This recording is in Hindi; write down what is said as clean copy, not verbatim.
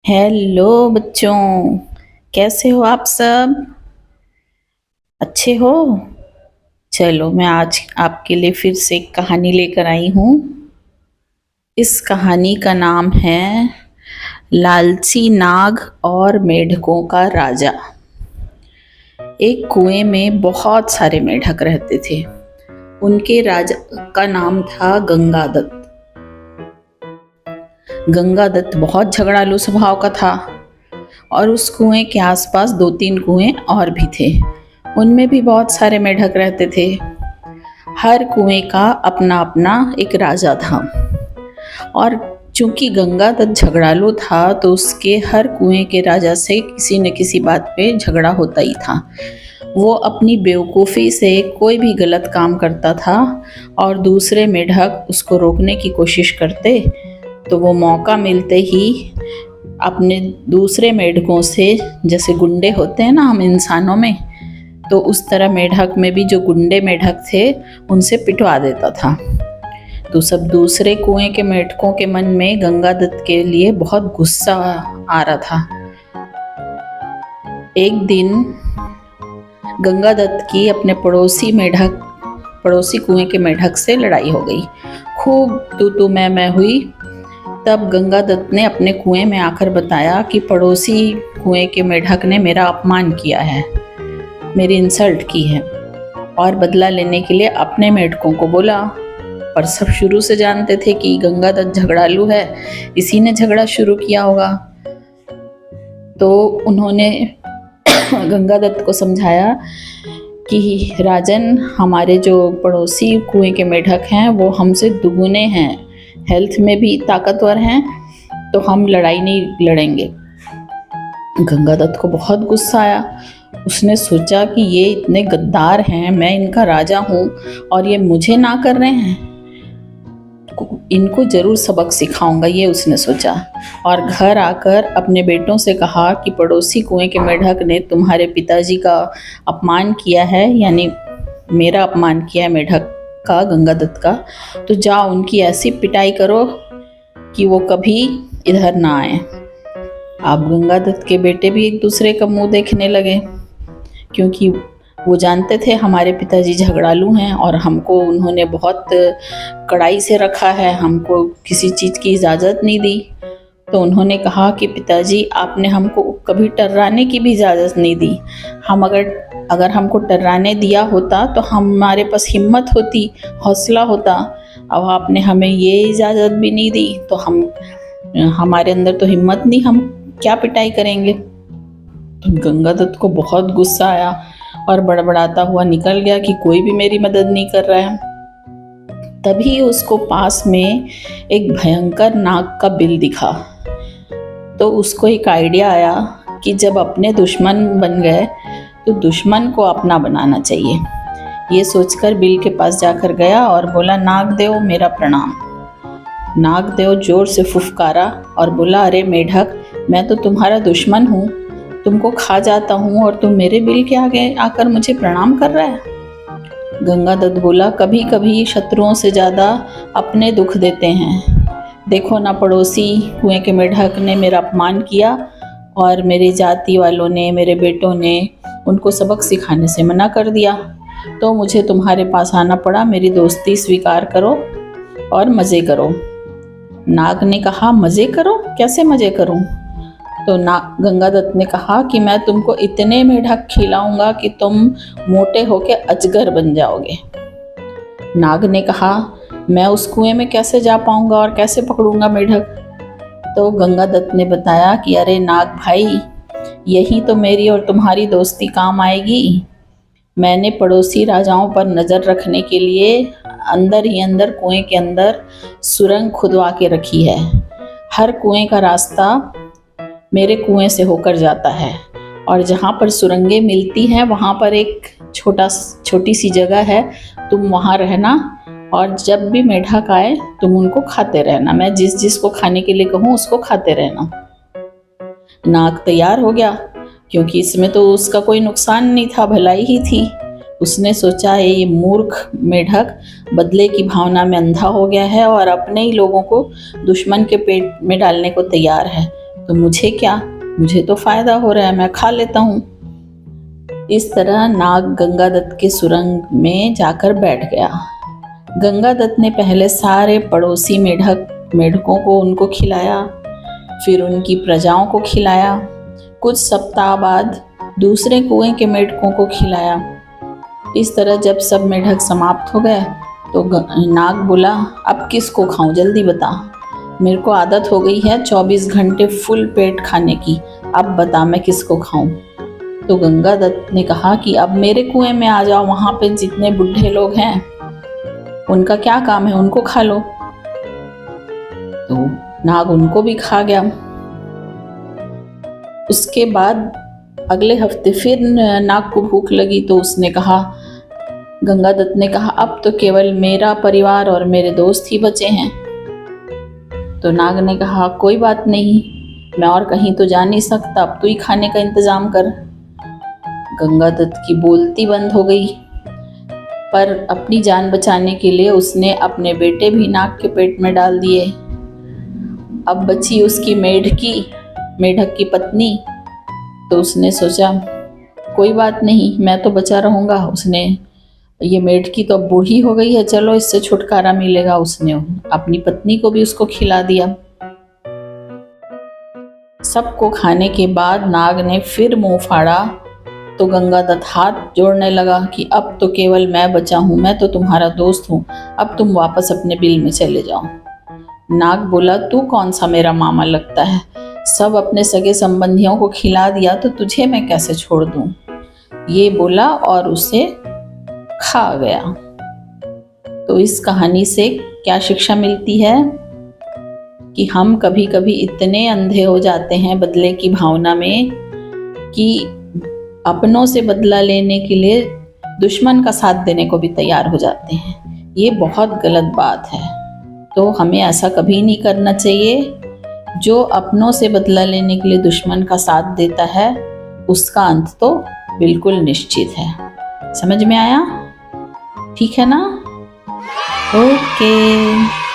हेलो बच्चों, कैसे हो आप सब? अच्छे हो? चलो, मैं आज आपके लिए फिर से एक कहानी लेकर आई हूँ। इस कहानी का नाम है लालची नाग और मेढकों का राजा। एक कुएं में बहुत सारे मेढक रहते थे। उनके राजा का नाम था गंगादत्त। गंगादत्त बहुत झगड़ालू स्वभाव का था और उस कुएं के आसपास 2-3 कुएं और भी थे। उनमें भी बहुत सारे मेढक रहते थे। हर कुएं का अपना अपना एक राजा था और चूंकि गंगादत्त झगड़ालू था तो उसके हर कुएं के राजा से किसी न किसी बात पे झगड़ा होता ही था। वो अपनी बेवकूफ़ी से कोई भी गलत काम करता था और दूसरे मेढक उसको रोकने की कोशिश करते तो वो मौका मिलते ही अपने दूसरे मेढकों से, जैसे गुंडे होते हैं ना हम इंसानों में, तो उस तरह मेढक में भी जो गुंडे मेढक थे उनसे पिटवा देता था। तो सब दूसरे कुएं के मेढकों के मन में गंगादत्त के लिए बहुत गुस्सा आ रहा था। एक दिन गंगादत्त की अपने पड़ोसी कुएं के मेढक से लड़ाई हो गई। खूब तू मैं हुई। तब गंगादत्त ने अपने कुएं में आकर बताया कि पड़ोसी कुएं के मेढक ने मेरा अपमान किया है, मेरी इंसल्ट की है और बदला लेने के लिए अपने मेढकों को बोला। पर सब शुरू से जानते थे कि गंगादत्त झगड़ालू है, इसी ने झगड़ा शुरू किया होगा। तो उन्होंने गंगादत्त को समझाया कि राजन, हमारे जो पड़ोसी कुएं के मेढक हैं वो हमसे दुगुने हैं, हेल्थ में भी ताकतवर हैं, तो हम लड़ाई नहीं लड़ेंगे। गंगादत्त को बहुत गुस्सा आया। उसने सोचा कि ये इतने गद्दार हैं, मैं इनका राजा हूँ और ये मुझे ना कर रहे हैं, इनको जरूर सबक सिखाऊंगा, ये उसने सोचा। और घर आकर अपने बेटों से कहा कि पड़ोसी कुएं के मेढक ने तुम्हारे पिताजी का अपमान किया है, यानी मेरा अपमान किया है मेढक का, गंगादत्त का, तो जाओ उनकी ऐसी पिटाई करो कि वो कभी इधर ना आए। अब गंगादत्त के बेटे भी एक दूसरे का मुंह देखने लगे, क्योंकि वो जानते थे हमारे पिताजी झगड़ालू हैं और हमको उन्होंने बहुत कड़ाई से रखा है, हमको किसी चीज़ की इजाज़त नहीं दी। तो उन्होंने कहा कि पिताजी, आपने हमको कभी टर्राने की भी इजाज़त नहीं दी। हम अगर हमको टर्राने दिया होता तो हमारे पास हिम्मत होती, हौसला होता। अब आपने हमें ये इजाज़त भी नहीं दी तो हमारे अंदर तो हिम्मत नहीं, हम क्या पिटाई करेंगे। तो गंगादत्त को बहुत गुस्सा आया और बड़बड़ाता हुआ निकल गया कि कोई भी मेरी मदद नहीं कर रहा है। तभी उसको पास में एक भयंकर नाग का बिल दिखा। तो उसको एक आइडिया आया कि जब अपने दुश्मन बन गए तो दुश्मन को अपना बनाना चाहिए। ये सोचकर बिल के पास जाकर गया और बोला, नागदेव मेरा प्रणाम। नागदेव जोर से फुफकारा और बोला, अरे मेढक, मैं तो तुम्हारा दुश्मन हूँ, तुमको खा जाता हूँ और तुम मेरे बिल के आगे आकर मुझे प्रणाम कर रहा है। गंगादत्त बोला, कभी कभी शत्रुओं से ज़्यादा अपने दुख देते हैं। देखो ना, पड़ोसी कुएं के मेढक ने मेरा अपमान किया और मेरी जाति वालों ने, मेरे बेटों ने उनको सबक सिखाने से मना कर दिया, तो मुझे तुम्हारे पास आना पड़ा। मेरी दोस्ती स्वीकार करो और मज़े करो। नाग ने कहा, मज़े करो? कैसे मज़े करूं? तो गंगादत्त ने कहा कि मैं तुमको इतने मेढक खिलाऊंगा कि तुम मोटे होके अजगर बन जाओगे। नाग ने कहा, मैं उस कुएं में कैसे जा पाऊंगा और कैसे पकड़ूंगा मेढक? तो गंगादत्त ने बताया कि अरे नाग भाई, यही तो मेरी और तुम्हारी दोस्ती काम आएगी। मैंने पड़ोसी राजाओं पर नज़र रखने के लिए अंदर ही अंदर कुएं के अंदर सुरंग खुदवा के रखी है। हर कुएं का रास्ता मेरे कुएं से होकर जाता है और जहाँ पर सुरंगें मिलती हैं वहाँ पर एक छोटी सी जगह है, तुम वहाँ रहना और जब भी मेढक आए तुम उनको खाते रहना। मैं जिस को खाने के लिए कहूँ उसको खाते रहना। नाग तैयार हो गया, क्योंकि इसमें तो उसका कोई नुकसान नहीं था, भलाई ही थी। उसने सोचा, ये मूर्ख मेढक बदले की भावना में अंधा हो गया है और अपने ही लोगों को दुश्मन के पेट में डालने को तैयार है। तो मुझे क्या, मुझे तो फायदा हो रहा है, मैं खा लेता हूँ। इस तरह नाग गंगादत्त के सुरंग में जाकर बैठ गया। गंगादत्त ने पहले सारे पड़ोसी मेढकों को उनको खिलाया, फिर उनकी प्रजाओं को खिलाया। कुछ सप्ताह बाद दूसरे कुएं के मेढकों को खिलाया। इस तरह जब सब मेढक समाप्त हो गए तो नाग बोला, अब किसको खाऊं, जल्दी बता, मेरे को आदत हो गई है 24 घंटे फुल पेट खाने की, अब बता मैं किसको खाऊं। तो गंगादत्त ने कहा कि अब मेरे कुएं में आ जाओ, वहां पे जितने बुढ़े लोग हैं उनका क्या काम है, उनको खा लो। तो नाग उनको भी खा गया। उसके बाद अगले हफ्ते फिर नाग को भूख लगी तो उसने कहा, गंगादत्त ने कहा, अब तो केवल मेरा परिवार और मेरे दोस्त ही बचे हैं। तो नाग ने कहा, कोई बात नहीं, मैं और कहीं तो जा नहीं सकता, अब तू ही खाने का इंतजाम कर। गंगादत्त की बोलती बंद हो गई, पर अपनी जान बचाने के लिए उसने अपने बेटे भी नाग के पेट में डाल दिए। अब बची उसकी मेढक की पत्नी। तो उसने सोचा, कोई बात नहीं, मैं तो बचा रहूँगा। उसने, ये मेढकी तो अब बूढ़ी हो गई है, चलो इससे छुटकारा मिलेगा। उसने अपनी पत्नी को भी उसको खिला दिया। सबको खाने के बाद नाग ने फिर मुंह फाड़ा तो गंगादत्त हाथ जोड़ने लगा कि अब तो केवल मैं बचा हूँ, मैं तो तुम्हारा दोस्त हूँ, अब तुम वापस अपने बिल में चले जाओ। नाग बोला, तू कौन सा मेरा मामा लगता है, सब अपने सगे संबंधियों को खिला दिया तो तुझे मैं कैसे छोड़ दूँ। ये बोला और उसे खा गया। तो इस कहानी से क्या शिक्षा मिलती है कि हम कभी कभी इतने अंधे हो जाते हैं बदले की भावना में कि अपनों से बदला लेने के लिए दुश्मन का साथ देने को भी तैयार हो जाते हैं। ये बहुत गलत बात है। तो हमें ऐसा कभी नहीं करना चाहिए। जो अपनों से बदला लेने के लिए दुश्मन का साथ देता है उसका अंत तो बिल्कुल निश्चित है। समझ में आया? ठीक है ना? ओके।